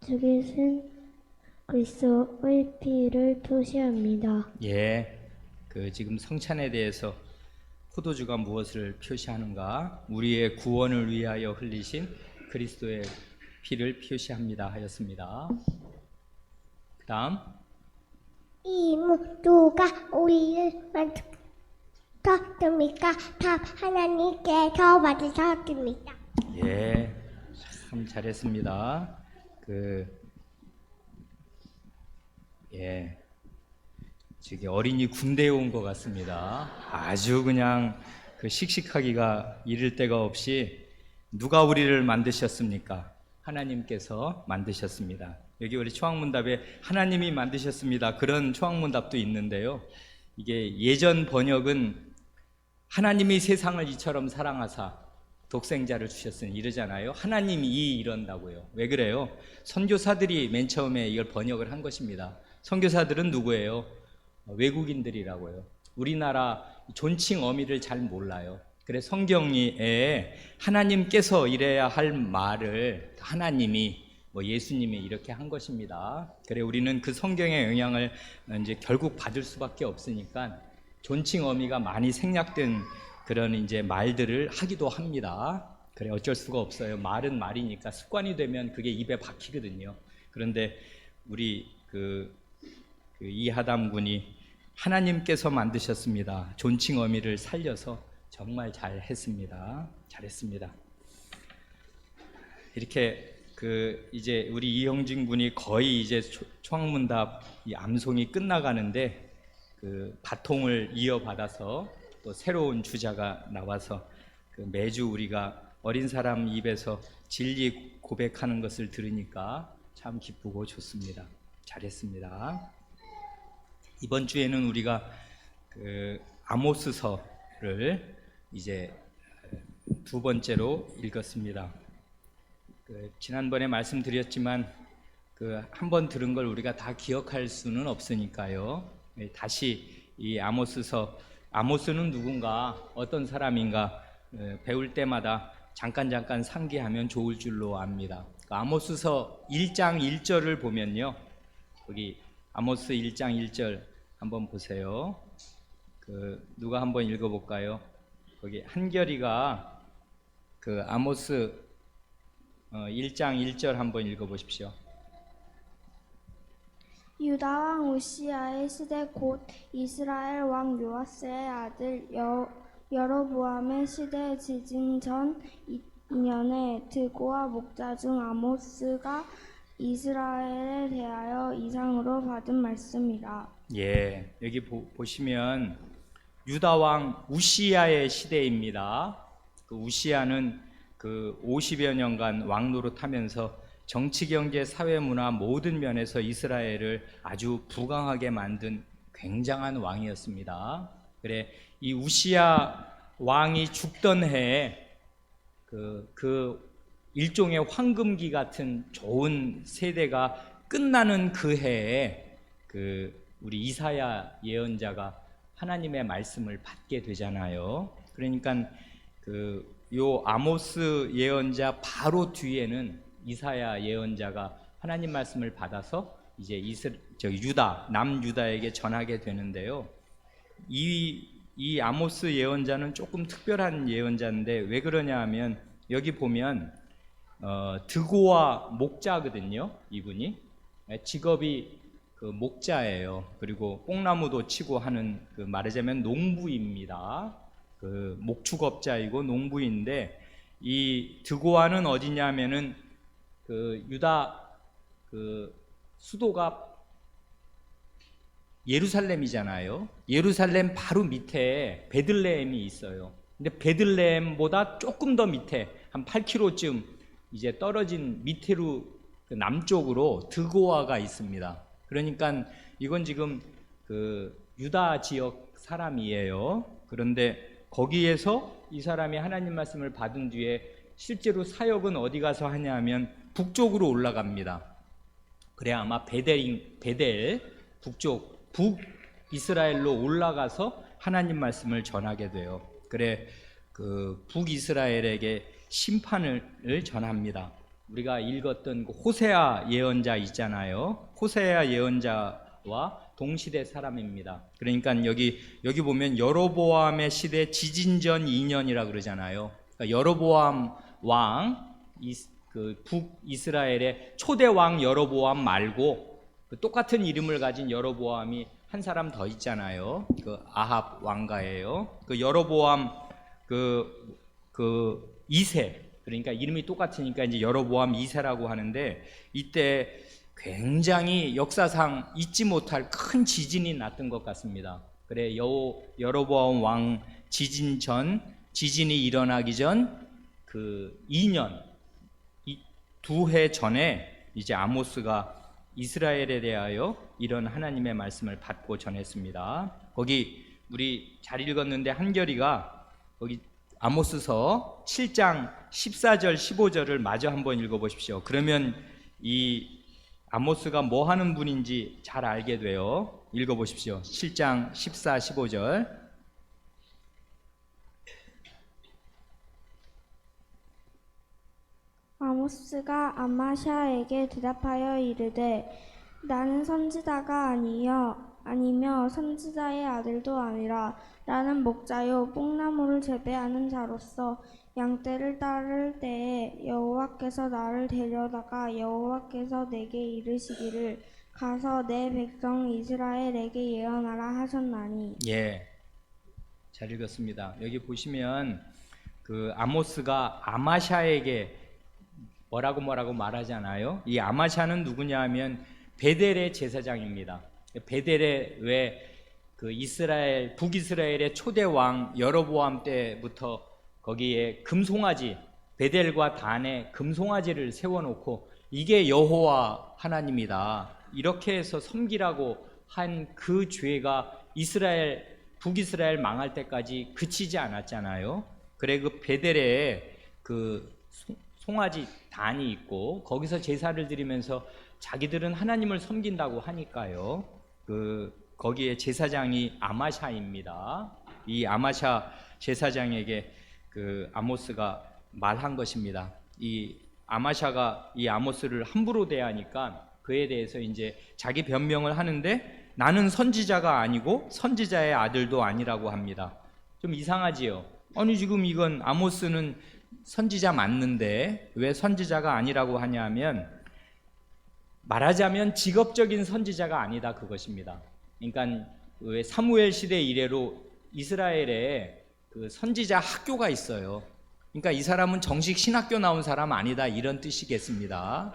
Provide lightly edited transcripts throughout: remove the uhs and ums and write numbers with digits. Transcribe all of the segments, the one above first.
저것은 그리스도의 피를 표시합니다. 예, 지금 성찬에 대해서 포도주가 무엇을 표시하는가? 우리의 구원을 위하여 흘리신 그리스도의 피를 표시합니다 하였습니다. 그 다음 이 누가 우리를 만드셨습니까? 다 하나님께서 만드셨습니다. 예, 참 잘했습니다. 저기 어린이 군대에 온 것 같습니다. 아주 그냥 씩씩하기가 이를 데가 없이 누가 우리를 만드셨습니까? 하나님께서 만드셨습니다. 여기 우리 초학문답에 하나님이 만드셨습니다. 그런 초학문답도 있는데요. 이게 예전 번역은 하나님이 세상을 이처럼 사랑하사 독생자를 주셨으니 이러잖아요. 하나님이 이런다고요. 왜 그래요? 선교사들이 맨 처음에 이걸 번역을 한 것입니다. 선교사들은 누구예요? 외국인들이라고요. 우리나라 존칭 어미를 잘 몰라요. 그래서 성경에 하나님께서 이래야 할 말을 하나님이 예수님이 이렇게 한 것입니다. 그래 우리는 그 성경의 영향을 이제 결국 받을 수밖에 없으니까 존칭 어미가 많이 생략된 그런 이제 말들을 하기도 합니다. 그래 어쩔 수가 없어요. 말은 말이니까 습관이 되면 그게 입에 박히거든요. 그런데 우리 이하담 군이 하나님께서 만드셨습니다. 존칭 어미를 살려서 정말 잘했습니다. 잘했습니다. 이렇게 이제 우리 이형진 군이 거의 이제 초학문답 이 암송이 끝나가는데 바통을 이어받아서 또 새로운 주자가 나와서 매주 우리가 어린 사람 입에서 진리 고백하는 것을 들으니까 참 기쁘고 좋습니다. 잘했습니다. 이번 주에는 우리가 아모스서를 이제 두 번째로 읽었습니다. 지난번에 말씀드렸지만 한 번 들은 걸 우리가 다 기억할 수는 없으니까요. 다시 이 아모스는 누군가 어떤 사람인가 배울 때마다 잠깐 상기하면 좋을 줄로 압니다. 아모스서 1장 1절을 보면요. 거기 아모스 1장 1절 한번 보세요. 누가 한번 읽어볼까요? 거기 한결이가 아모스 1장 1절 한번 읽어보십시오. 유다 왕 우시야의 시대 곧 이스라엘 왕 요아스의 아들 여로보암의 시대 지진 전 2년에 드고와 목자 중 아모스가 이스라엘에 대하여 이상으로 받은 말씀이라. 예, 여기 보시면 유다 왕 우시야의 시대입니다. 우시야는 50여 년간 왕 노릇하면서 정치, 경제, 사회, 문화 모든 면에서 이스라엘을 아주 부강하게 만든 굉장한 왕이었습니다. 그래 이 우시야 왕이 죽던 해에 일종의 황금기 같은 좋은 세대가 끝나는 그 해에 우리 이사야 예언자가 하나님의 말씀을 받게 되잖아요. 그러니까 요 아모스 예언자 바로 뒤에는 이사야 예언자가 하나님 말씀을 받아서 이제 유다 남유다에게 전하게 되는데요. 이 아모스 예언자는 조금 특별한 예언자인데 왜 그러냐 하면 여기 보면 드고와 목자거든요. 이분이 직업이 목자예요. 그리고 뽕나무도 치고 하는 말하자면 농부입니다. 목축업자이고 농부인데 이 드고아는 어디냐면은 유다 수도가 예루살렘이잖아요. 예루살렘 바로 밑에 베들레헴이 있어요. 근데 베들레헴보다 조금 더 밑에 한 8km쯤 이제 떨어진 밑으로 남쪽으로 드고아가 있습니다. 그러니까 이건 지금 유다 지역 사람이에요. 그런데 거기에서 이 사람이 하나님 말씀을 받은 뒤에 실제로 사역은 어디 가서 하냐면 북쪽으로 올라갑니다. 그래 아마 베델 북쪽 북이스라엘로 올라가서 하나님 말씀을 전하게 돼요. 그래 북이스라엘에게 심판을 전합니다. 우리가 읽었던 그 호세아 예언자 있잖아요. 호세아 예언자와 동시대 사람입니다. 그러니까 여기 보면 여로보암의 시대 지진전 2년이라 그러잖아요. 그러니까 여로보암 왕, 그 북이스라엘의 초대 왕 여로보암 말고 그 똑같은 이름을 가진 여로보암이 한 사람 더 있잖아요. 그 아합 왕가예요. 그 여로보암 그 2세, 그러니까 이름이 똑같으니까 이제 여로보암 2세라고 하는데, 이때 굉장히 역사상 잊지 못할 큰 지진이 났던 것 같습니다. 그래 여로보암 왕 지진 전, 지진이 일어나기 전 그 2년, 두 해 전에 이제 아모스가 이스라엘에 대하여 이런 하나님의 말씀을 받고 전했습니다. 거기 우리 잘 읽었는데 한결이가 거기 아모스서 7장 14절 15절을 마저 한번 읽어보십시오. 그러면 이 아모스가 뭐 하는 분인지 잘 알게 돼요. 읽어보십시오. 7장 14, 15절. 아모스가 아마샤에게 대답하여 이르되 나는 선지자가 아니며 선지자의 아들도 아니라 나는 목자요 뽕나무를 재배하는 자로서 양떼를 따를 때에 여호와께서 나를 데려다가 여호와께서 내게 이르시기를 가서 내 백성 이스라엘에게 예언하라 하셨나니. 예, 잘 읽었습니다. 여기 보시면 그 아모스가 아마샤에게 뭐라고 말하잖아요. 이 아마샤는 누구냐 하면 베델의 제사장입니다. 베델의 왜 그 이스라엘 북이스라엘의 초대 왕 여로보암 때부터 거기에 금송아지, 베델과 단에 금송아지를 세워놓고 이게 여호와 하나님이다 이렇게 해서 섬기라고 한 그 죄가 이스라엘 북이스라엘 망할 때까지 그치지 않았잖아요. 그래 그 베델에 그 송아지 단이 있고 거기서 제사를 드리면서 자기들은 하나님을 섬긴다고 하니까요. 거기에 제사장이 아마샤입니다. 이 아마샤 제사장에게 그 아모스가 말한 것입니다. 이 아마샤가 이 아모스를 함부로 대하니까 그에 대해서 이제 자기 변명을 하는데 나는 선지자가 아니고 선지자의 아들도 아니라고 합니다. 좀 이상하지요? 아니 지금 이건 아모스는 선지자 맞는데 왜 선지자가 아니라고 하냐면 말하자면 직업적인 선지자가 아니다 그것입니다. 그러니까 왜 사무엘 시대 이래로 이스라엘에 그 선지자 학교가 있어요. 그러니까 이 사람은 정식 신학교 나온 사람 아니다 이런 뜻이겠습니다.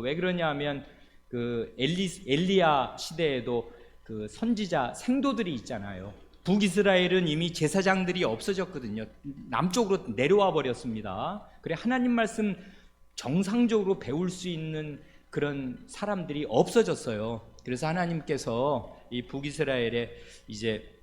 왜 그러냐면 그 엘리야 시대에도 그 선지자 생도들이 있잖아요. 북이스라엘은 이미 제사장들이 없어졌거든요. 남쪽으로 내려와 버렸습니다. 그래 하나님 말씀 정상적으로 배울 수 있는 그런 사람들이 없어졌어요. 그래서 하나님께서 이 북이스라엘에 이제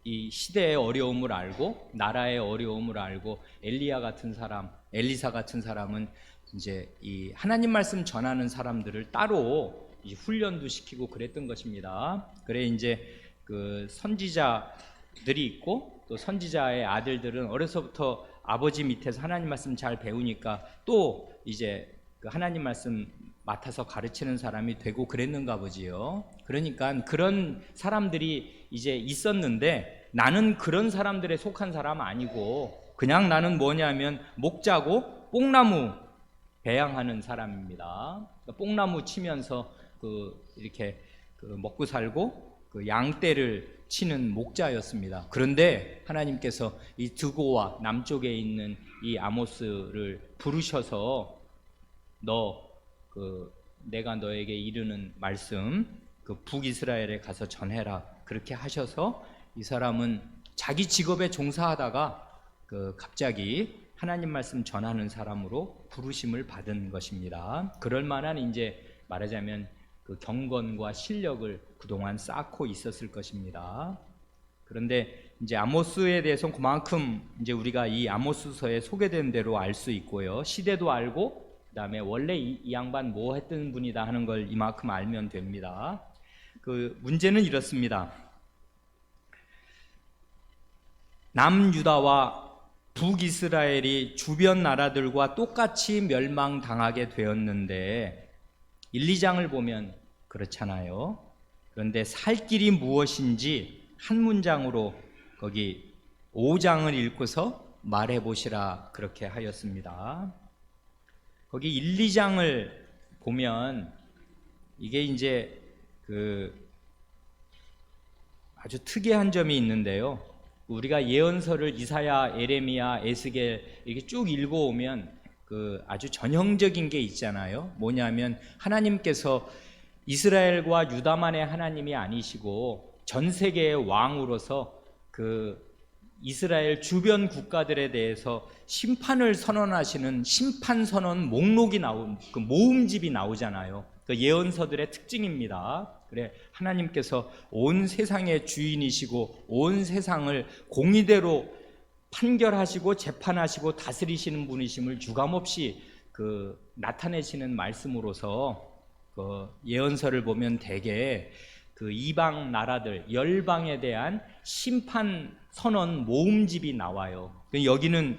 이 시대의 어려움을 알고 나라의 어려움을 알고 엘리야 같은 사람, 엘리사 같은 사람은 이제 이 하나님 말씀 전하는 사람들을 따로 이제 훈련도 시키고 그랬던 것입니다. 그래 이제 그 선지자들이 있고 또 선지자의 아들들은 어려서부터 아버지 밑에서 하나님 말씀 잘 배우니까 또 이제 그 하나님 말씀 맡아서 가르치는 사람이 되고 그랬는가 보지요. 그러니까 그런 사람들이 이제 있었는데 나는 그런 사람들에 속한 사람 아니고 그냥 나는 뭐냐면 목자고 뽕나무 배양하는 사람입니다. 뽕나무 치면서 이렇게 먹고 살고 그 양떼를 치는 목자였습니다. 그런데 하나님께서 이 드고와 남쪽에 있는 이 아모스를 부르셔서 내가 너에게 이르는 말씀 그 북이스라엘에 가서 전해라 그렇게 하셔서 이 사람은 자기 직업에 종사하다가 갑자기 하나님 말씀 전하는 사람으로 부르심을 받은 것입니다. 그럴 만한 이제 말하자면 그 경건과 실력을 그동안 쌓고 있었을 것입니다. 그런데 이제 아모스에 대해서 그만큼 이제 우리가 이 아모스서에 소개된 대로 알 수 있고요. 시대도 알고 그다음에 원래 이 양반 뭐 했던 분이다 하는 걸 이만큼 알면 됩니다. 그 문제는 이렇습니다. 남유다와 북이스라엘이 주변 나라들과 똑같이 멸망당하게 되었는데 1, 2장을 보면 그렇잖아요. 그런데 살 길이 무엇인지 한 문장으로 거기 5장을 읽고서 말해 보시라 그렇게 하였습니다. 거기 1, 2장을 보면 이게 이제 아주 특이한 점이 있는데요. 우리가 예언서를 이사야, 에레미야, 에스겔 이렇게 쭉 읽어오면 아주 전형적인 게 있잖아요. 뭐냐면 하나님께서 이스라엘과 유다만의 하나님이 아니시고 전 세계의 왕으로서 이스라엘 주변 국가들에 대해서 심판을 선언하시는 심판 선언 목록이 모음집이 나오잖아요. 그 예언서들의 특징입니다. 그래, 하나님께서 온 세상의 주인이시고 온 세상을 공의대로 판결하시고 재판하시고 다스리시는 분이심을 유감없이 나타내시는 말씀으로서 예언서를 보면 대개 이방 나라들 열방에 대한 심판 선언 모음집이 나와요. 여기는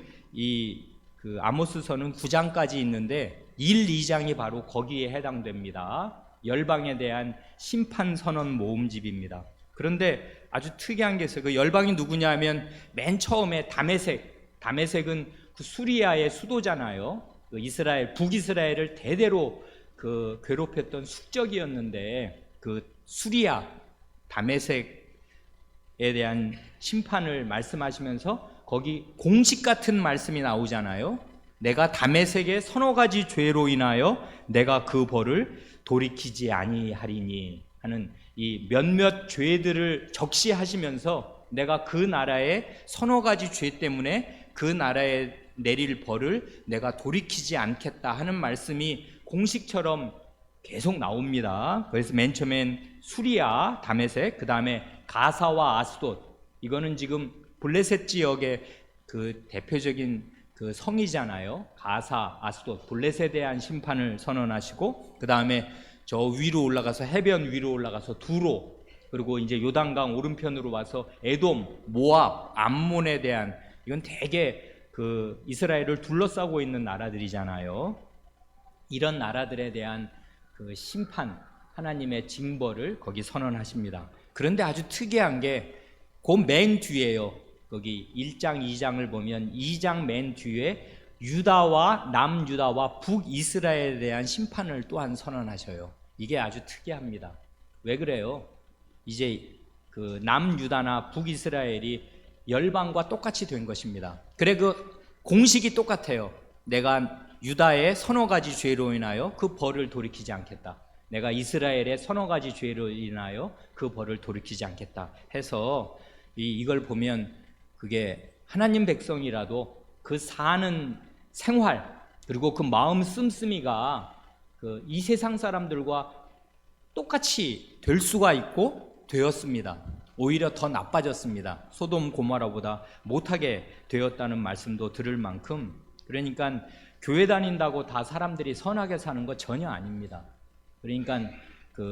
아모스서는 9장까지 있는데 1, 2장이 바로 거기에 해당됩니다. 열방에 대한 심판 선언 모음집입니다. 그런데 아주 특이한 게 있어요. 열방이 누구냐 하면 맨 처음에 다메섹은 수리아의 수도잖아요. 북이스라엘을 대대로 괴롭혔던 숙적이었는데 수리아 다메섹에 대한 심판을 말씀하시면서 거기 공식 같은 말씀이 나오잖아요. 내가 다메섹의 서너 가지 죄로 인하여 내가 그 벌을 돌이키지 아니하리니 하는 이 몇몇 죄들을 적시하시면서 내가 그 나라의 서너 가지 죄 때문에 그 나라에 내릴 벌을 내가 돌이키지 않겠다 하는 말씀이 공식처럼 계속 나옵니다. 그래서 맨 처음엔 수리아, 다메섹, 그 다음에 가사와 아스돗, 이거는 지금 블레셋 지역의 대표적인 성이잖아요. 가사, 아스돗, 블레셋에 대한 심판을 선언하시고, 그 다음에 저 위로 올라가서 해변 위로 올라가서 두로, 그리고 이제 요단강 오른편으로 와서 에돔, 모압, 암몬에 대한, 이건 대개 이스라엘을 둘러싸고 있는 나라들이잖아요. 이런 나라들에 대한 심판, 하나님의 징벌을 거기 선언하십니다. 그런데 아주 특이한 게 그 맨 뒤에요. 거기 1장, 2장을 보면 2장 맨 뒤에 유다와 남유다와 북이스라엘에 대한 심판을 또한 선언하셔요. 이게 아주 특이합니다. 왜 그래요? 이제 남유다나 북이스라엘이 열방과 똑같이 된 것입니다. 그래, 공식이 똑같아요. 내가 유다의 서너 가지 죄로 인하여 그 벌을 돌이키지 않겠다. 내가 이스라엘의 서너 가지 죄로 인하여 그 벌을 돌이키지 않겠다 해서 이걸 보면 그게 하나님 백성이라도 사는 생활 그리고 마음 씀씀이가 이 세상 사람들과 똑같이 될 수가 있고 되었습니다. 오히려 더 나빠졌습니다. 소돔 고모라보다 못하게 되었다는 말씀도 들을 만큼, 그러니까 교회 다닌다고 다 사람들이 선하게 사는 거 전혀 아닙니다. 그러니까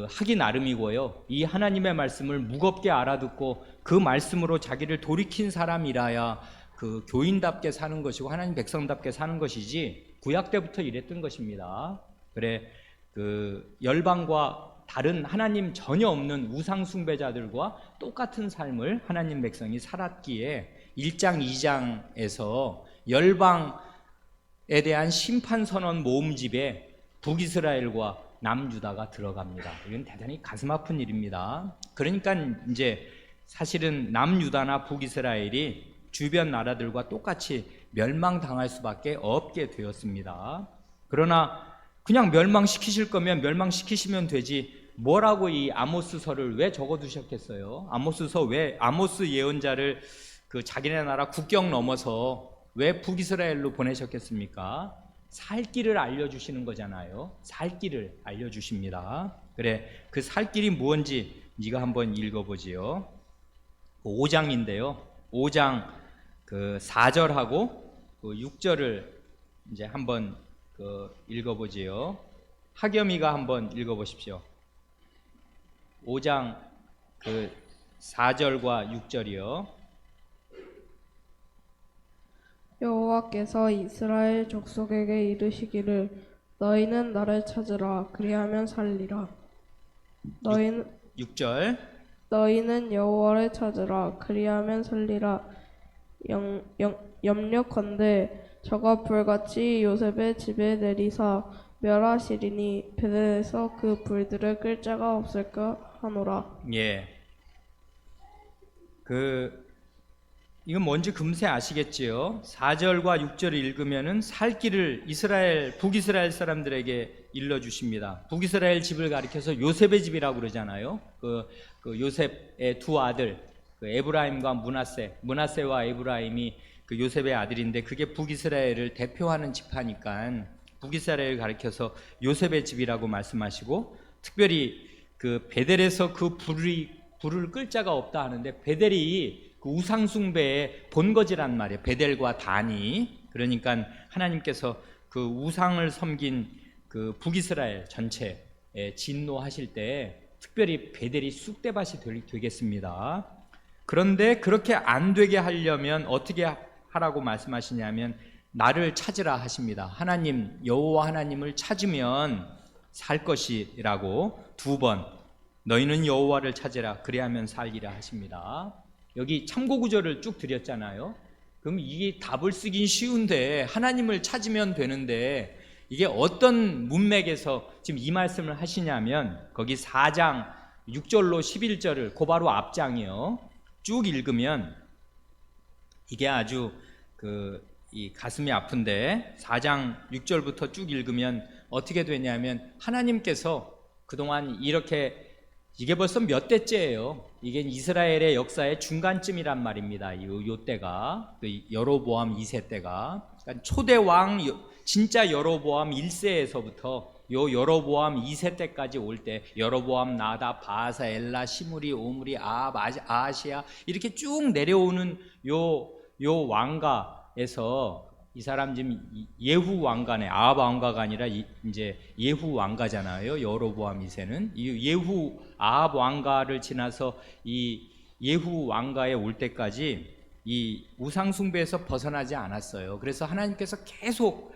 하기 나름이고요. 이 하나님의 말씀을 무겁게 알아듣고 그 말씀으로 자기를 돌이킨 사람이라야 교인답게 사는 것이고 하나님 백성답게 사는 것이지, 구약 때부터 이랬던 것입니다. 그래, 열방과 다른 하나님 전혀 없는 우상 숭배자들과 똑같은 삶을 하나님 백성이 살았기에 1장 2장에서 열방에 대한 심판 선언 모음집에 북이스라엘과 남유다가 들어갑니다. 이건 대단히 가슴 아픈 일입니다. 그러니까 이제 사실은 남유다나 북이스라엘이 주변 나라들과 똑같이 멸망당할 수밖에 없게 되었습니다. 그러나 그냥 멸망시키실 거면 멸망시키시면 되지, 뭐라고 이 아모스서를 왜 적어두셨겠어요? 아모스 예언자를 자기네 나라 국경 넘어서 왜 북이스라엘로 보내셨겠습니까? 살 길을 알려주시는 거잖아요. 살 길을 알려주십니다. 그래, 그 살 길이 무엇인지 네가 한번 읽어보지요. 5장인데요. 5장 4절하고 6절을 이제 한번 읽어보지요. 하겸이가 한번 읽어보십시오. 5장 4절과 6절이요. 여호와께서 이스라엘 족속에게 이르시기를 너희는 나를 찾으라 그리하면 살리라. 너희는 6절. 여호와를 찾으라 그리하면 살리라. 염려컨대 저가 불같이 요셉의 집에 내리사 멸하시리니 베델에서 그 불들을 끌 자가 없을까 하노라. 예. 이건 뭔지 금세 아시겠지요? 4절과 6절을 읽으면은 살 길을 북이스라엘 사람들에게 일러 주십니다. 북이스라엘 집을 가리켜서 요셉의 집이라고 그러잖아요. 그 요셉의 두 아들, 에브라임과 문하세와 에브라임이 그 요셉의 아들인데 그게 북이스라엘을 대표하는 지파니까 북이스라엘을 가리켜서 요셉의 집이라고 말씀하시고, 특별히 그 베델에서 그 불을 끌 자가 없다 하는데 베델이 그 우상 숭배의 본거지란 말이에요. 베델과 단이. 그러니까 하나님께서 그 우상을 섬긴 그 북이스라엘 전체에 진노하실 때 특별히 베델이 쑥대밭이 되겠습니다. 그런데 그렇게 안 되게 하려면 어떻게 하라고 말씀하시냐면 나를 찾으라 하십니다. 하나님, 여호와 하나님을 찾으면 살 것이라고 2번 너희는 여호와를 찾으라 그리하면 살리라 하십니다. 여기 참고 구절을 쭉 드렸잖아요. 그럼 이게 답을 쓰긴 쉬운데 하나님을 찾으면 되는데 이게 어떤 문맥에서 지금 이 말씀을 하시냐면 거기 4장 6절로 11절을 바로 앞장이요. 쭉 읽으면 이게 아주 이 가슴이 아픈데 4장 6절부터 쭉 읽으면 어떻게 되냐면 하나님께서 그동안 이게 벌써 몇 대째예요. 이게 이스라엘의 역사의 중간쯤이란 말입니다. 요 때가 여로보암 2세 때가, 그러니까 초대 왕 진짜 여로보암 1세에서부터 요 여로보암 2세 때까지 올 때 여로보암, 나답, 바하사, 엘라, 시므리, 오므리, 아하시야 이렇게 쭉 내려오는 요 왕가에서 이 사람 지금 예후 왕가네. 아합 왕가가 아니라 이제 예후 왕가잖아요. 여로보암 2세는 이 예후 아합 왕가를 지나서 이 예후 왕가에 올 때까지 이 우상 숭배에서 벗어나지 않았어요. 그래서 하나님께서 계속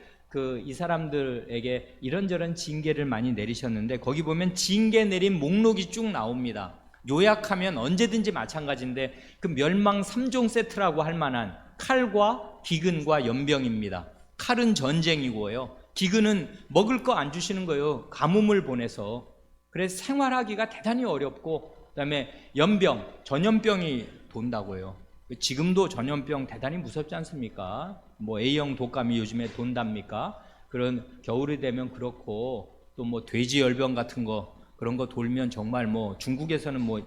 이 사람들에게 이런저런 징계를 많이 내리셨는데 거기 보면 징계 내린 목록이 쭉 나옵니다. 요약하면 언제든지 마찬가지인데 그 멸망 3종 세트라고 할 만한 칼과 기근과 연병입니다. 칼은 전쟁이고요. 기근은 먹을 거 안 주시는 거예요. 가뭄을 보내서. 그래서 생활하기가 대단히 어렵고, 그다음에 연병, 전염병이 돈다고요. 지금도 전염병 대단히 무섭지 않습니까? 뭐 A형 독감이 요즘에 돈답니까? 그런 겨울이 되면 그렇고, 또 뭐 돼지열병 같은 거 그런 거 돌면 정말 뭐 중국에서는 뭐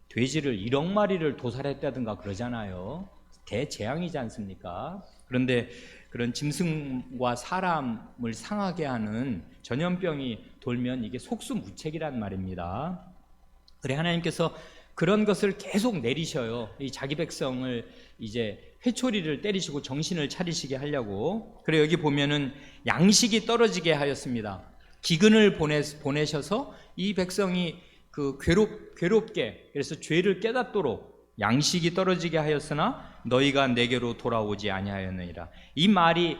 돼지를 1억 마리를 도살했다든가 그러잖아요. 대재앙이지 않습니까? 그런데 그런 짐승과 사람을 상하게 하는 전염병이 돌면 이게 속수무책이란 말입니다. 그래 하나님께서 그런 것을 계속 내리셔요. 이 자기 백성을 이제 회초리를 때리시고 정신을 차리시게 하려고. 그래 여기 보면은 양식이 떨어지게 하였습니다. 기근을 보내셔서 이 백성이 괴롭게, 그래서 죄를 깨닫도록 양식이 떨어지게 하였으나 너희가 내게로 돌아오지 아니하였느니라. 이 말이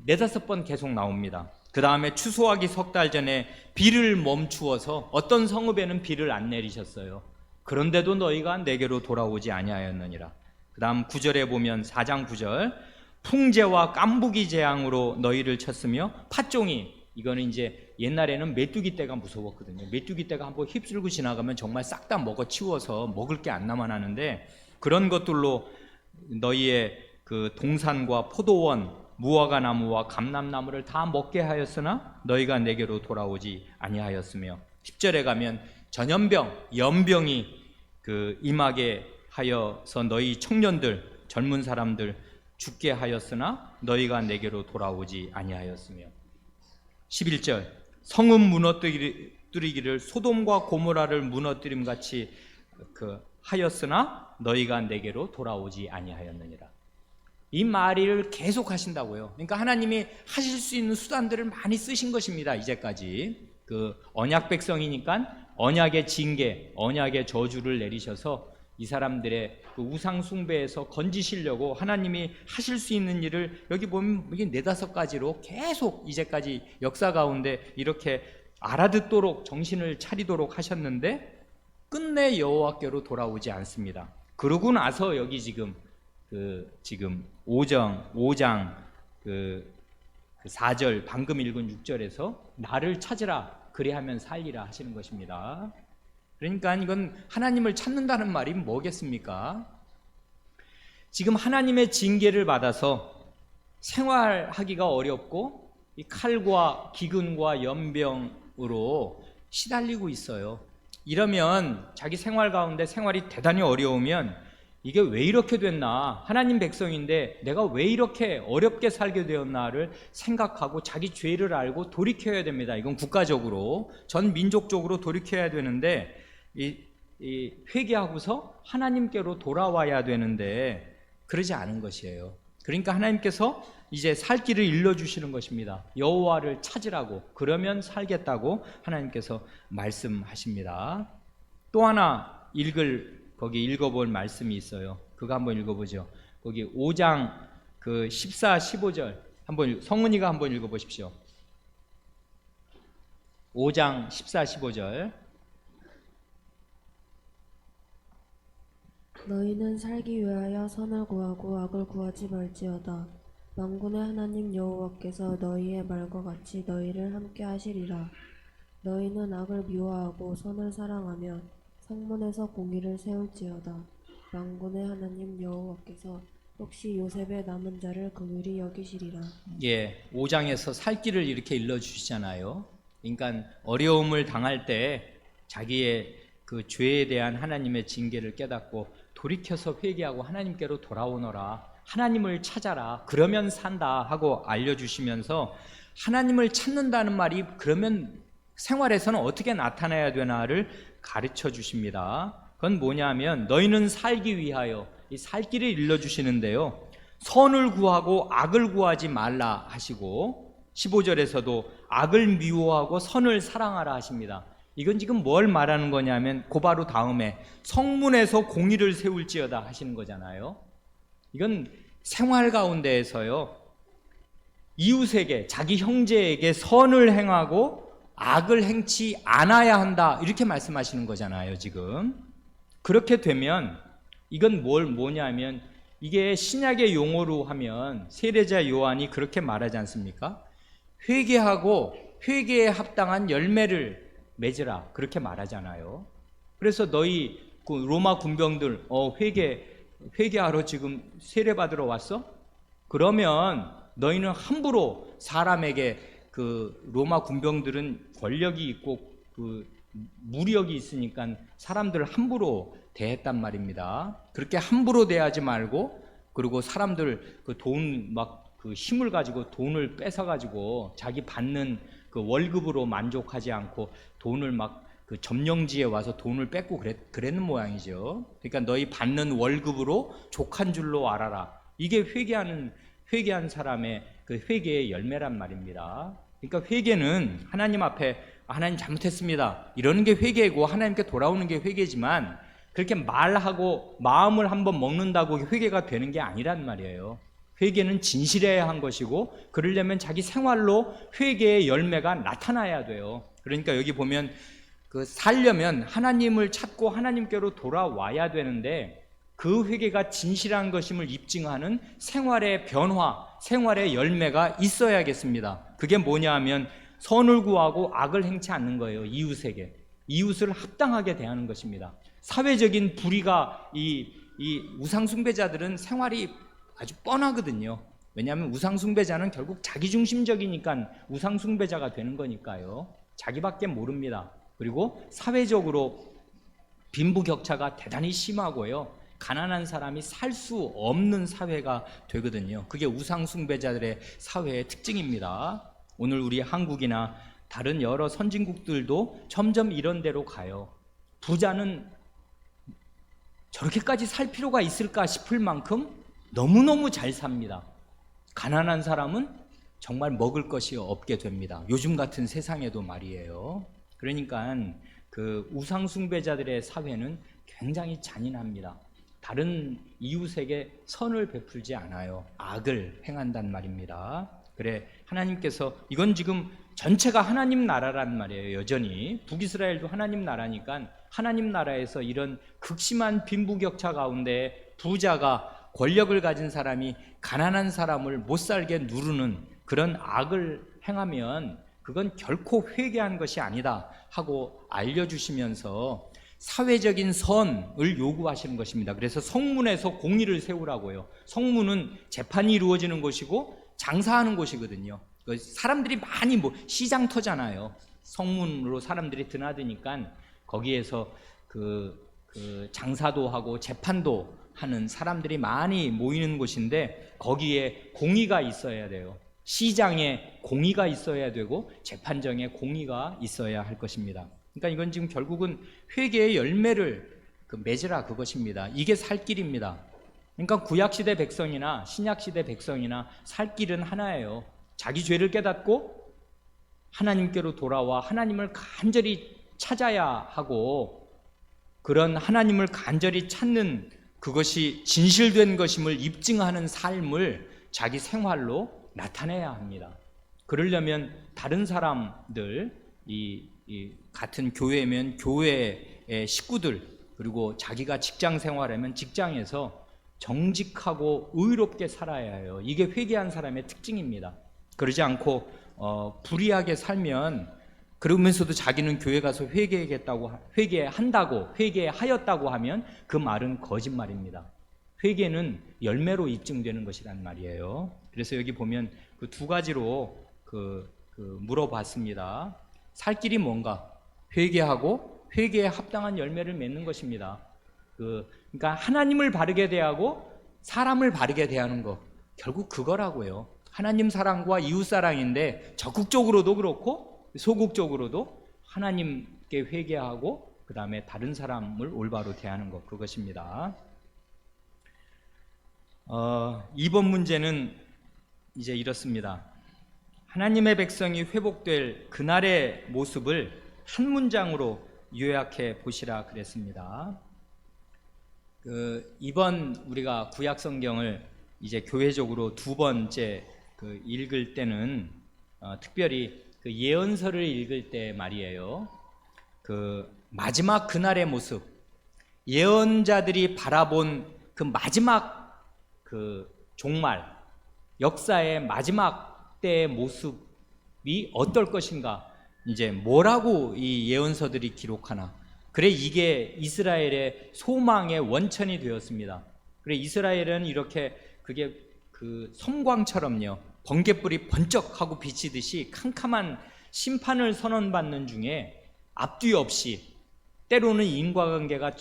4-5번 계속 나옵니다. 그 다음에 추수하기 3달 전에 비를 멈추어서 어떤 성읍에는 비를 안 내리셨어요. 그런데도 너희가 내게로 돌아오지 아니하였느니라. 그 다음 9절에 보면 4장 9절 풍재와 깐부기 재앙으로 너희를 쳤으며 팥종이, 이거는 이제 옛날에는 메뚜기 떼가 무서웠거든요. 메뚜기 떼가 한번 휩쓸고 지나가면 정말 싹 다 먹어 치워서 먹을 게 안 남아나는데 그런 것들로 너희의 그 동산과 포도원, 무화과 나무와 감람나무를 다 먹게 하였으나 너희가 내게로 돌아오지 아니하였으며 10절에 가면 전염병, 연병이 임하게 하여서 너희 청년들, 젊은 사람들 죽게 하였으나 너희가 내게로 돌아오지 아니하였으며 11절 성읍 무너뜨리기를 소돔과 고모라를 무너뜨림 같이 하였으나 너희가 내게로 돌아오지 아니하였느니라. 이 말을 계속 하신다고요. 그러니까 하나님이 하실 수 있는 수단들을 많이 쓰신 것입니다. 이제까지 언약 백성이니까 언약의 징계, 언약의 저주를 내리셔서 이 사람들의 그 우상 숭배에서 건지시려고 하나님이 하실 수 있는 일을 여기 보면 이게 4-5가지로 계속 이제까지 역사 가운데 이렇게 알아듣도록 정신을 차리도록 하셨는데 끝내 여호와께로 돌아오지 않습니다. 그러고 나서 여기 지금 5장 4절 방금 읽은 6절에서 나를 찾으라 그리하면 살리라 하시는 것입니다. 그러니까 이건 하나님을 찾는다는 말이 뭐겠습니까? 지금 하나님의 징계를 받아서 생활하기가 어렵고 이 칼과 기근과 연병으로 시달리고 있어요. 이러면 자기 생활 가운데 생활이 대단히 어려우면 이게 왜 이렇게 됐나, 하나님 백성인데 내가 왜 이렇게 어렵게 살게 되었나를 생각하고 자기 죄를 알고 돌이켜야 됩니다. 이건 국가적으로 전 민족적으로 돌이켜야 되는데 이 회개하고서 하나님께로 돌아와야 되는데 그러지 않은 것이에요. 그러니까 하나님께서 이제 살 길을 일러주시는 것입니다. 여호와를 찾으라고, 그러면 살겠다고 하나님께서 말씀하십니다. 또 하나 거기 읽어볼 말씀이 있어요. 그거 한번 읽어보죠. 거기 5장 14, 15절 한번 성은이가 한번 읽어보십시오. 5장 14, 15절. 너희는 살기 위하여 선을 구하고 악을 구하지 말지어다. 만군의 하나님 여호와께서 너희의 말과 같이 너희를 함께 하시리라. 너희는 악을 미워하고 선을 사랑하며 성문에서 공의를 세울지어다. 만군의 하나님 여호와께서 혹시 요셉의 남은 자를 긍휼히 여기시리라. 예, 5장에서 살 길을 이렇게 일러주시잖아요. 그러니까 어려움을 당할 때 자기의 그 죄에 대한 하나님의 징계를 깨닫고 돌이켜서 회개하고 하나님께로 돌아오너라, 하나님을 찾아라, 그러면 산다 하고 알려주시면서 하나님을 찾는다는 말이 그러면 생활에서는 어떻게 나타나야 되나를 가르쳐 주십니다. 그건 뭐냐면 너희는 살기 위하여, 이 살 길을 일러주시는데요, 선을 구하고 악을 구하지 말라 하시고 15절에서도 악을 미워하고 선을 사랑하라 하십니다. 이건 지금 뭘 말하는 거냐면 고바로 다음에 성문에서 공의를 세울지어다 하시는 거잖아요. 이건 생활 가운데에서요, 이웃에게, 자기 형제에게 선을 행하고 악을 행치 않아야 한다, 이렇게 말씀하시는 거잖아요. 지금 그렇게 되면 이건 뭐냐면 이게 신약의 용어로 하면 세례자 요한이 그렇게 말하지 않습니까? 회개하고 회개에 합당한 열매를 맺으라, 그렇게 말하잖아요. 그래서 너희 로마 군병들 회개하러 지금 세례 받으러 왔어? 그러면 너희는 함부로 사람에게, 그 로마 군병들은 권력이 있고 그 무력이 있으니까 사람들을 함부로 대했단 말입니다. 그렇게 함부로 대하지 말고, 그리고 사람들 그 돈 그 힘을 가지고 돈을 뺏어 가지고 자기 받는 그 월급으로 만족하지 않고 돈을 그 점령지에 와서 돈을 뺏고 그랬는 모양이죠. 그러니까 너희 받는 월급으로 족한 줄로 알아라. 이게 회개한 사람의 그 회개의 열매란 말입니다. 그러니까 회개는 하나님 앞에 하나님 잘못했습니다, 이러는 게 회개고 하나님께 돌아오는 게 회개지만, 그렇게 말하고 마음을 한번 먹는다고 회개가 되는 게 아니란 말이에요. 회개는 진실해야 한 것이고, 그러려면 자기 생활로 회개의 열매가 나타나야 돼요. 그러니까 여기 보면 살려면 하나님을 찾고 하나님께로 돌아와야 되는데, 그 회개가 진실한 것임을 입증하는 생활의 변화, 생활의 열매가 있어야겠습니다. 그게 뭐냐 하면 선을 구하고 악을 행치 않는 거예요. 이웃에게, 이웃을 합당하게 대하는 것입니다. 사회적인 불의가, 이 우상숭배자들은 생활이 아주 뻔하거든요. 왜냐하면 우상숭배자는 결국 자기중심적이니까 우상숭배자가 되는 거니까요. 자기밖에 모릅니다. 그리고 사회적으로 빈부격차가 대단히 심하고요, 가난한 사람이 살 수 없는 사회가 되거든요. 그게 우상숭배자들의 사회의 특징입니다. 오늘 우리 한국이나 다른 여러 선진국들도 점점 이런 데로 가요. 부자는 저렇게까지 살 필요가 있을까 싶을 만큼 너무너무 잘 삽니다. 가난한 사람은 정말 먹을 것이 없게 됩니다. 요즘 같은 세상에도 말이에요. 그러니까 그 우상숭배자들의 사회는 굉장히 잔인합니다. 다른 이웃에게 선을 베풀지 않아요. 악을 행한단 말입니다. 그래, 하나님께서 이건 지금 전체가 하나님 나라란 말이에요. 여전히 북이스라엘도 하나님 나라니까 하나님 나라에서 이런 극심한 빈부격차 가운데 부자가 권력을 가진 사람이 가난한 사람을 못 살게 누르는 그런 악을 행하면 그건 결코 회개한 것이 아니다 하고 알려주시면서 사회적인 선을 요구하시는 것입니다. 그래서 성문에서 공의를 세우라고요. 성문은 재판이 이루어지는 곳이고 장사하는 곳이거든요. 사람들이 많이 시장터잖아요. 성문으로 사람들이 드나드니까 거기에서 그 장사도 하고 재판도 하는 사람들이 많이 모이는 곳인데 거기에 공의가 있어야 돼요. 시장에 공의가 있어야 되고 재판정에 공의가 있어야 할 것입니다. 그러니까 이건 지금 결국은 회개의 열매를 맺으라 그것입니다. 이게 살 길입니다. 그러니까 구약시대 백성이나 신약시대 백성이나 살 길은 하나예요. 자기 죄를 깨닫고 하나님께로 돌아와 하나님을 간절히 찾아야 하고 그런 하나님을 간절히 찾는 그것이 진실된 것임을 입증하는 삶을 자기 생활로 나타내야 합니다. 그러려면 다른 사람들, 이 같은 교회면 교회의 식구들, 그리고 자기가 직장 생활하면 직장에서 정직하고 의롭게 살아야 해요. 이게 회개한 사람의 특징입니다. 그러지 않고 불의하게 살면 그러면서도 자기는 교회 가서 회개하였다고 하면 그 말은 거짓말입니다. 회개는 열매로 입증되는 것이란 말이에요. 그래서 여기 보면 그 두 가지로 물어봤습니다. 살 길이 뭔가? 회개하고 회개에 합당한 열매를 맺는 것입니다. 그러니까 하나님을 바르게 대하고 사람을 바르게 대하는 것, 결국 그거라고요. 하나님 사랑과 이웃 사랑인데 적극적으로도 그렇고 소극적으로도 하나님께 회개하고 그 다음에 다른 사람을 올바로 대하는 것, 그것입니다. 2번 문제는 이제 이렇습니다. 하나님의 백성이 회복될 그날의 모습을 한 문장으로 요약해 보시라 그랬습니다. 이번 우리가 구약 성경을 이제 교회적으로 두 번째 읽을 때는 특별히 예언서를 읽을 때 말이에요. 마지막 그날의 모습, 예언자들이 바라본 그 마지막 종말, 역사의 마지막 때의 모습이 어떨 것인가, 이제 뭐라고 이 예언서들이 기록하나. 그래, 이게 이스라엘의 소망의 원천이 되었습니다. 그래, 이스라엘은 이렇게 그게 섬광처럼요, 번갯불이 번쩍하고 비치듯이 캄캄한 심판을 선언받는 중에 앞뒤 없이 때로는 인과관계를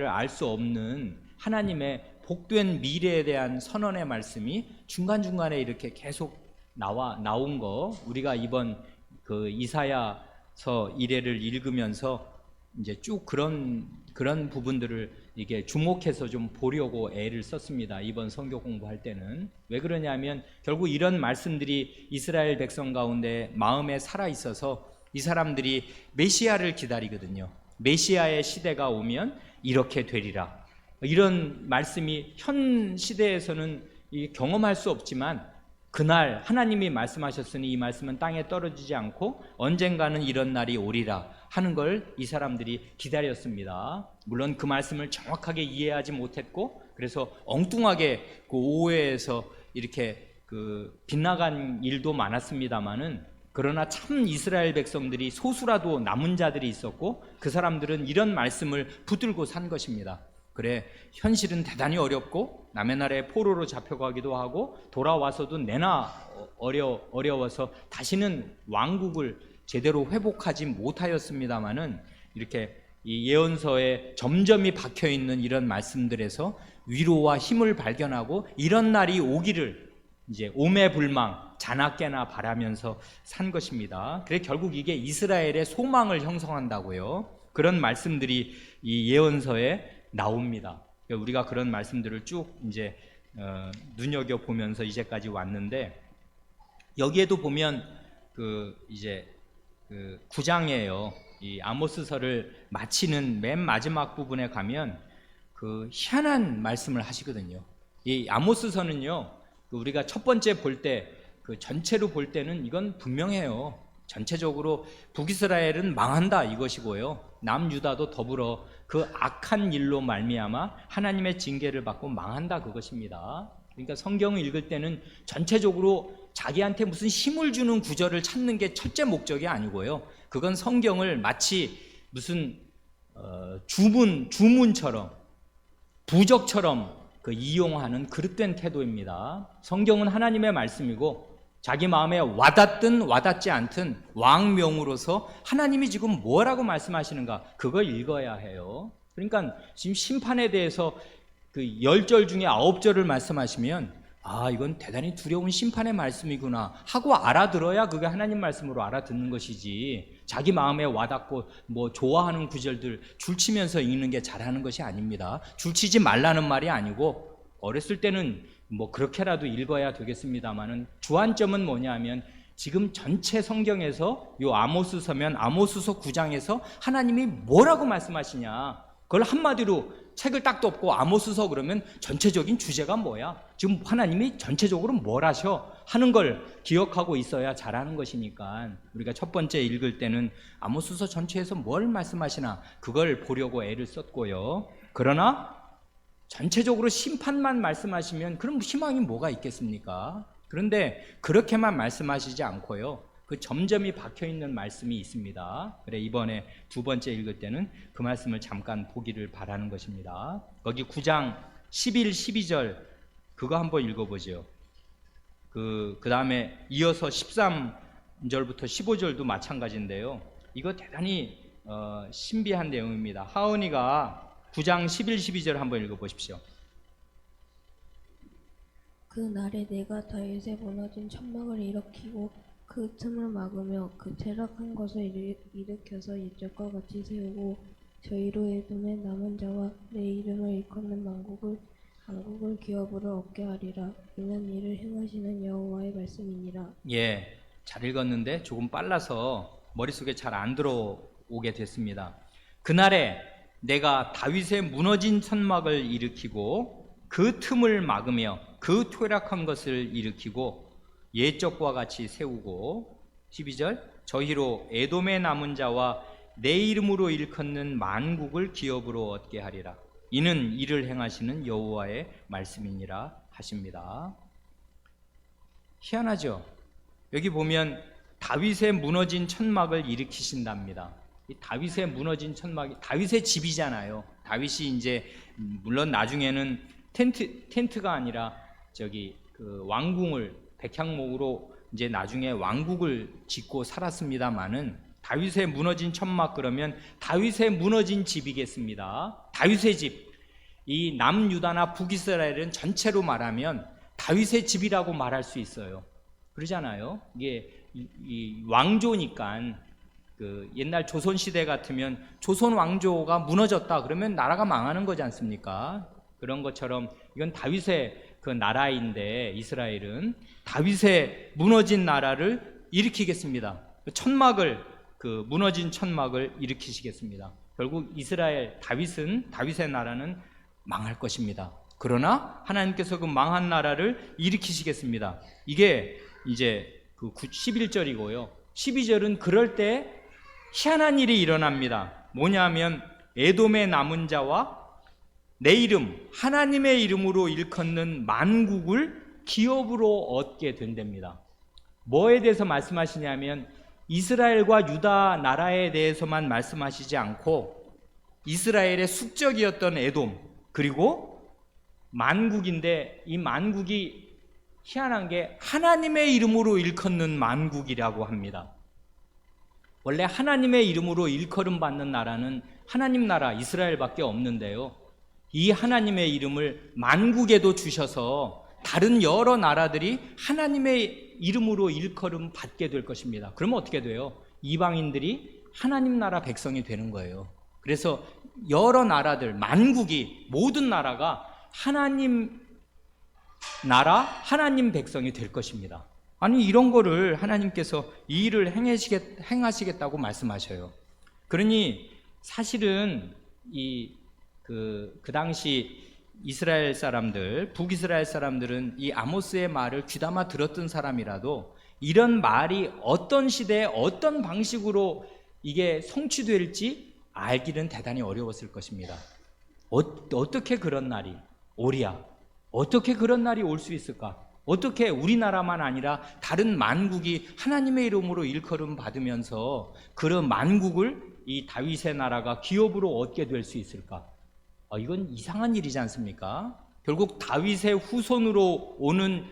알 수 없는 하나님의 복된 미래에 대한 선언의 말씀이 중간중간에 이렇게 계속 나온 거, 우리가 이번 이사야서 1회를 읽으면서 이제 쭉 그런 부분들을 이게 주목해서 좀 보려고 애를 썼습니다. 이번 성경 공부할 때는. 왜 그러냐면 결국 이런 말씀들이 이스라엘 백성 가운데 마음에 살아 있어서 이 사람들이 메시아를 기다리거든요. 메시아의 시대가 오면 이렇게 되리라. 이런 말씀이 현 시대에서는 경험할 수 없지만 그날 하나님이 말씀하셨으니 이 말씀은 땅에 떨어지지 않고 언젠가는 이런 날이 오리라 하는 걸 이 사람들이 기다렸습니다. 물론 그 말씀을 정확하게 이해하지 못했고 그래서 엉뚱하게 오해해서 이렇게 빗나간 일도 많았습니다마는, 그러나 참 이스라엘 백성들이 소수라도 남은 자들이 있었고 그 사람들은 이런 말씀을 붙들고 산 것입니다. 그래, 현실은 대단히 어렵고 남의 나라에 포로로 잡혀가기도 하고 돌아와서도 내나 어려워서 다시는 왕국을 제대로 회복하지 못하였습니다마는, 이렇게 이 예언서에 점점이 박혀있는 이런 말씀들에서 위로와 힘을 발견하고 이런 날이 오기를 이제 오매불망 자나깨나 바라면서 산 것입니다. 그래, 결국 이게 이스라엘의 소망을 형성한다고요. 그런 말씀들이 이 예언서에 나옵니다. 우리가 그런 말씀들을 쭉 이제 눈여겨 보면서 이제까지 왔는데, 여기에도 보면 이제 9장이에요. 이 아모스서를 마치는 맨 마지막 부분에 가면 그 희한한 말씀을 하시거든요. 이 아모스서는요, 우리가 첫 번째 볼 때, 그 전체로 볼 때는 이건 분명해요. 전체적으로 북이스라엘은 망한다 이것이고요. 남유다도 더불어 그 악한 일로 말미암아 하나님의 징계를 받고 망한다 그것입니다. 그러니까 성경을 읽을 때는 전체적으로 자기한테 무슨 힘을 주는 구절을 찾는 게 첫째 목적이 아니고요. 그건 성경을 마치 무슨 주문처럼 부적처럼 그 이용하는 그릇된 태도입니다. 성경은 하나님의 말씀이고 자기 마음에 와닿든 와닿지 않든 왕명으로서 하나님이 지금 뭐라고 말씀하시는가 그걸 읽어야 해요. 그러니까 지금 심판에 대해서 그 10절 중에 9절을 말씀하시면 아, 이건 대단히 두려운 심판의 말씀이구나 하고 알아들어야 그게 하나님 말씀으로 알아듣는 것이지, 자기 마음에 와닿고 뭐 좋아하는 구절들 줄치면서 읽는 게 잘하는 것이 아닙니다. 줄치지 말라는 말이 아니고 어렸을 때는 뭐 그렇게라도 읽어야 되겠습니다만은 주안점은 뭐냐 하면 지금 전체 성경에서 요 아모스서면 아모스서 9장에서 하나님이 뭐라고 말씀하시냐, 그걸 한마디로 책을 딱 덮고 아모스서 그러면 전체적인 주제가 뭐야, 지금 하나님이 전체적으로 뭘 하셔 하는 걸 기억하고 있어야 잘하는 것이니까 우리가 첫 번째 읽을 때는 아모스서 전체에서 뭘 말씀하시나 그걸 보려고 애를 썼고요. 그러나 전체적으로 심판만 말씀하시면 그럼 희망이 뭐가 있겠습니까? 그런데 그렇게만 말씀하시지 않고요, 그 점점이 박혀있는 말씀이 있습니다. 그래 이번에 두 번째 읽을 때는 그 말씀을 잠깐 보기를 바라는 것입니다. 거기 9장 11, 12절 그거 한번 읽어보죠. 그 다음에 이어서 13절부터 15절도 마찬가지인데요, 이거 대단히 신비한 내용입니다. 하은이가 9장 11, 12절 한번 읽어보십시오. 그 날에 내가 다윗의 무너진 천막을 일으키고 그 틈을 막으며 그 퇴락한 것을 일으켜서 옛적과 같이 세우고 저희로 에돔의 남은 자와 내 이름을 일컫는 만국을 기업으로 얻게 하리라. 이는 이를 행하시는 여호와의 말씀이니라. 예, 잘 읽었는데 조금 빨라서 머릿속에 잘 안 들어오게 됐습니다. 그날에 내가 다윗의 무너진 천막을 일으키고 그 틈을 막으며 그 퇴락한 것을 일으키고 옛적과 같이 세우고 12절 저희로 에돔의 남은 자와 내 이름으로 일컫는 만국을 기업으로 얻게 하리라. 이는 이를 행하시는 여호와의 말씀이니라 하십니다. 희한하죠? 여기 보면 다윗의 무너진 천막을 일으키신답니다. 이 다윗의 무너진 천막이 다윗의 집이잖아요. 다윗이 이제 물론 나중에는 텐트가 아니라 저기 그 왕궁을 백향목으로 이제 나중에 왕국을 짓고 살았습니다마는 다윗의 무너진 천막 그러면 다윗의 무너진 집이겠습니다. 다윗의 집. 이 남유다나 북이스라엘은 전체로 말하면 다윗의 집이라고 말할 수 있어요. 그러잖아요. 이게 이 왕조니까 그 옛날 조선 시대 같으면 조선 왕조가 무너졌다 그러면 나라가 망하는 거지 않습니까? 그런 것처럼 이건 다윗의 그 나라인데 이스라엘은 다윗의 무너진 나라를 일으키겠습니다. 천막을 그 무너진 천막을 일으키시겠습니다. 결국 이스라엘 다윗의 나라는 망할 것입니다. 그러나 하나님께서 그 망한 나라를 일으키시겠습니다. 이게 이제 그 11절이고요. 12절은 그럴 때 희한한 일이 일어납니다. 뭐냐면 에돔의 남은 자와 내 이름 하나님의 이름으로 일컫는 만국을 기업으로 얻게 된답니다. 뭐에 대해서 말씀하시냐면 이스라엘과 유다 나라에 대해서만 말씀하시지 않고 이스라엘의 숙적이었던 에돔 그리고 만국인데 이 만국이 희한한 게 하나님의 이름으로 일컫는 만국이라고 합니다. 원래 하나님의 이름으로 일컬음 받는 나라는 하나님 나라 이스라엘밖에 없는데요, 이 하나님의 이름을 만국에도 주셔서 다른 여러 나라들이 하나님의 이름으로 일컬음 받게 될 것입니다. 그러면 어떻게 돼요? 이방인들이 하나님 나라 백성이 되는 거예요. 그래서 여러 나라들, 만국이 모든 나라가 하나님 나라, 하나님 백성이 될 것입니다. 아니 이런 거를 하나님께서 이 일을 행하시겠다고 말씀하셔요. 그러니 사실은 그 당시 이스라엘 사람들, 북이스라엘 사람들은 이 아모스의 말을 귀담아 들었던 사람이라도 이런 말이 어떤 시대에 어떤 방식으로 이게 성취될지 알기는 대단히 어려웠을 것입니다. 어떻게 그런 날이 오랴? 어떻게 그런 날이 올 수 있을까? 어떻게 우리나라만 아니라 다른 만국이 하나님의 이름으로 일컬음 받으면서 그런 만국을 이 다윗의 나라가 기업으로 얻게 될 수 있을까? 이건 이상한 일이지 않습니까? 결국 다윗의 후손으로 오는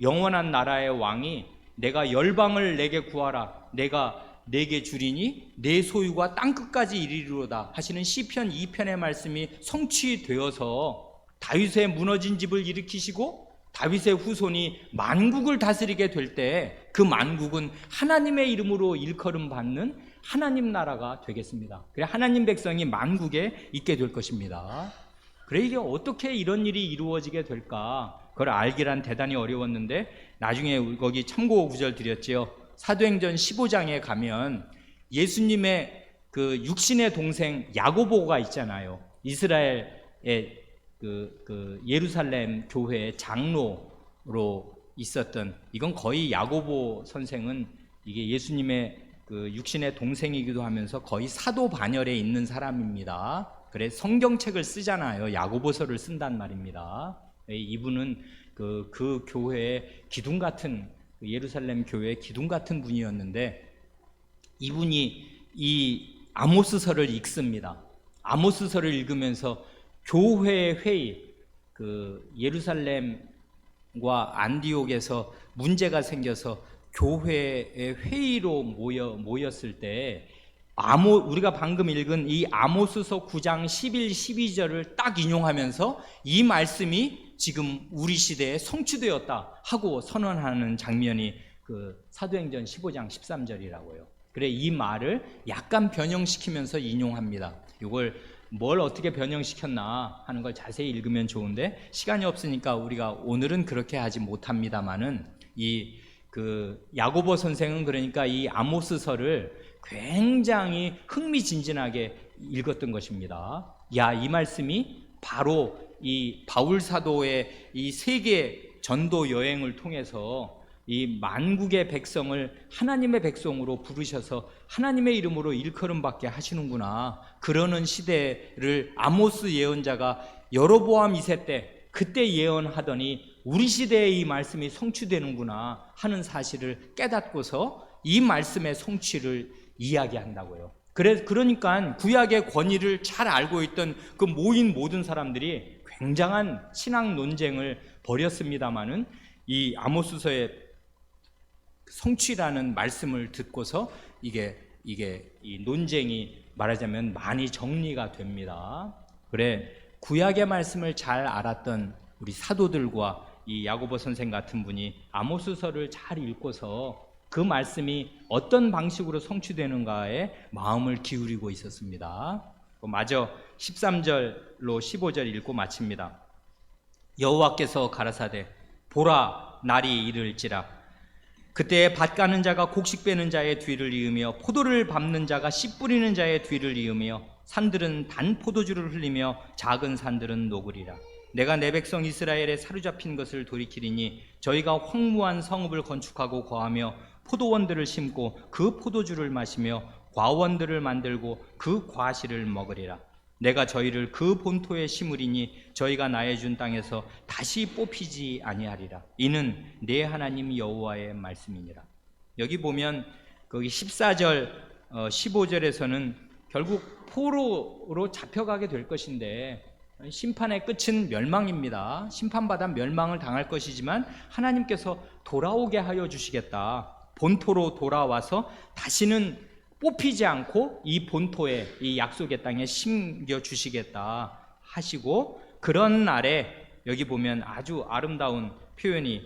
영원한 나라의 왕이 내가 열방을 내게 구하라, 내가 내게 주리니 내 소유가 땅끝까지 이르리로다 하시는 시편 2편의 말씀이 성취되어서 다윗의 무너진 집을 일으키시고 다윗의 후손이 만국을 다스리게 될 때 그 만국은 하나님의 이름으로 일컬음 받는 하나님 나라가 되겠습니다. 그래 하나님 백성이 만국에 있게 될 것입니다. 그래 이게 어떻게 이런 일이 이루어지게 될까? 그걸 알기란 대단히 어려웠는데 나중에 거기 참고 구절 드렸지요. 사도행전 15장에 가면 예수님의 그 육신의 동생 야고보가 있잖아요. 이스라엘의 그 예루살렘 교회의 장로로 있었던, 이건 거의 야고보 선생은 이게 예수님의 그 육신의 동생이기도 하면서 거의 사도 반열에 있는 사람입니다. 그래 성경책을 쓰잖아요. 야고보서를 쓴단 말입니다. 이분은 그 교회의 기둥 같은, 예루살렘 교회의 기둥 같은 분이었는데 이분이 이 아모스서를 읽습니다. 아모스서를 읽으면서 교회의 회의, 그 예루살렘과 안디옥에서 문제가 생겨서 교회의 회의로 모였을 때 우리가 방금 읽은 이 아모스서 9장 11, 12절을 딱 인용하면서 이 말씀이 지금 우리 시대에 성취되었다 하고 선언하는 장면이 그 사도행전 15장 13절이라고요. 그래 이 말을 약간 변형시키면서 인용합니다. 이걸 뭘 어떻게 변형시켰나 하는 걸 자세히 읽으면 좋은데 시간이 없으니까 우리가 오늘은 그렇게 하지 못합니다만은 그 야고보 선생은 그러니까 이 아모스서를 굉장히 흥미진진하게 읽었던 것입니다. 이 말씀이 바로 이 바울 사도의 이 세계 전도 여행을 통해서 이 만국의 백성을 하나님의 백성으로 부르셔서 하나님의 이름으로 일컬음 받게 하시는구나. 그러는 시대를 아모스 예언자가 여로보암 2세 때 그때 예언하더니 우리 시대에 이 말씀이 성취되는구나 하는 사실을 깨닫고서 이 말씀의 성취를 이야기한다고요. 그러니까 구약의 권위를 잘 알고 있던 그 모인 모든 사람들이 굉장한 신학 논쟁을 벌였습니다마는 이 아모스서의 성취라는 말씀을 듣고서 이게 이 논쟁이 말하자면 많이 정리가 됩니다. 그래 구약의 말씀을 잘 알았던 우리 사도들과 이 야고보 선생 같은 분이 아모스서를 잘 읽고서 그 말씀이 어떤 방식으로 성취되는가에 마음을 기울이고 있었습니다. 마저 13절로 15절 읽고 마칩니다. 여호와께서 가라사대 보라 날이 이를지라 그때 밭 가는 자가 곡식 빼는 자의 뒤를 이으며 포도를 밟는 자가 씨 뿌리는 자의 뒤를 이으며 산들은 단 포도주를 흘리며 작은 산들은 녹으리라. 내가 내 백성 이스라엘에 사로잡힌 것을 돌이키리니 저희가 황무한 성읍을 건축하고 거하며 포도원들을 심고 그 포도주를 마시며 과원들을 만들고 그 과실을 먹으리라. 내가 저희를 그 본토에 심으리니 저희가 나의 준 땅에서 다시 뽑히지 아니하리라. 이는 내 하나님 여호와의 말씀이니라. 여기 보면 거기 14절 15절에서는 결국 포로로 잡혀가게 될 것인데 심판의 끝은 멸망입니다. 심판받아 멸망을 당할 것이지만 하나님께서 돌아오게 하여 주시겠다. 본토로 돌아와서 다시는 뽑히지 않고 이 본토에 이 약속의 땅에 심겨 주시겠다 하시고 그런 날에 여기 보면 아주 아름다운 표현이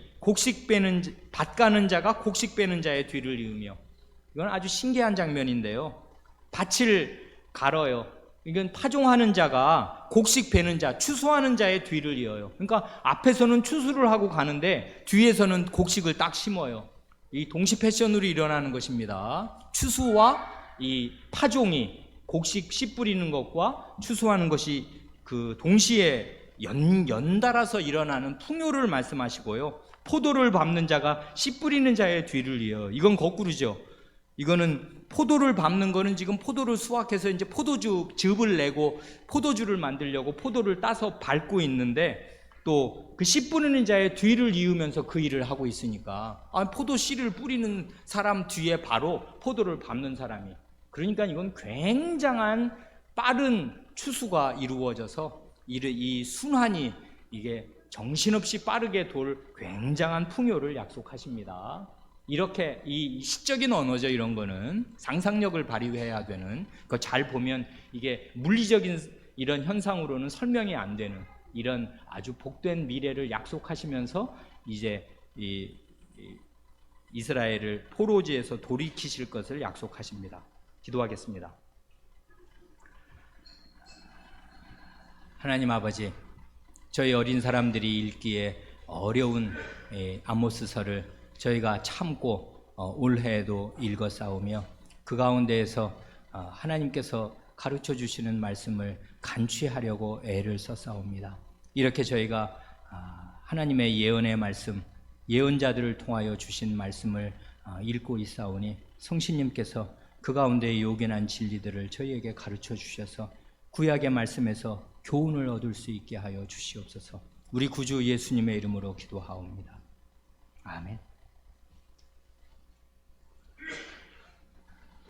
밭 가는 자가 곡식 빼는 자의 뒤를 이으며 이건 아주 신기한 장면인데요. 밭을 갈아요. 이건 파종하는 자가 곡식 베는 자, 추수하는 자의 뒤를 이어요. 그러니까 앞에서는 추수를 하고 가는데 뒤에서는 곡식을 딱 심어요. 이 동시 패션으로 일어나는 것입니다. 추수와 이 파종이 곡식 씨 뿌리는 것과 추수하는 것이 그 동시에 연달아서 일어나는 풍요를 말씀하시고요. 포도를 밟는 자가 씨 뿌리는 자의 뒤를 이어. 이건 거꾸로죠. 이거는 포도를 밟는 거는 지금 포도를 수확해서 이제 즙을 내고 포도주를 만들려고 포도를 따서 밟고 있는데, 또 그 씨 뿌리는 자의 뒤를 이으면서 그 일을 하고 있으니까 포도 씨를 뿌리는 사람 뒤에 바로 포도를 밟는 사람이, 그러니까 이건 굉장한 빠른 추수가 이루어져서 이 순환이 이게 정신없이 빠르게 돌 굉장한 풍요를 약속하십니다. 이렇게 이 시적인 언어죠. 이런 거는 상상력을 발휘해야 되는, 그거 잘 보면 이게 물리적인 이런 현상으로는 설명이 안 되는 이런 아주 복된 미래를 약속하시면서 이제 이스라엘을 포로지에서 돌이키실 것을 약속하십니다. 기도하겠습니다. 하나님 아버지, 저희 어린 사람들이 읽기에 어려운 아모스서를 저희가 참고 올해에도 읽어싸우며 그 가운데에서 하나님께서 가르쳐 주시는 말씀을 간취하려고 애를 써싸웁니다. 이렇게 저희가 하나님의 예언의 말씀, 예언자들을 통하여 주신 말씀을 읽고 있사오니 성신님께서 그 가운데 요긴한 진리들을 저희에게 가르쳐 주셔서 구약의 말씀에서 교훈을 얻을 수 있게 하여 주시옵소서. 우리 구주 예수님의 이름으로 기도하옵니다. 아멘.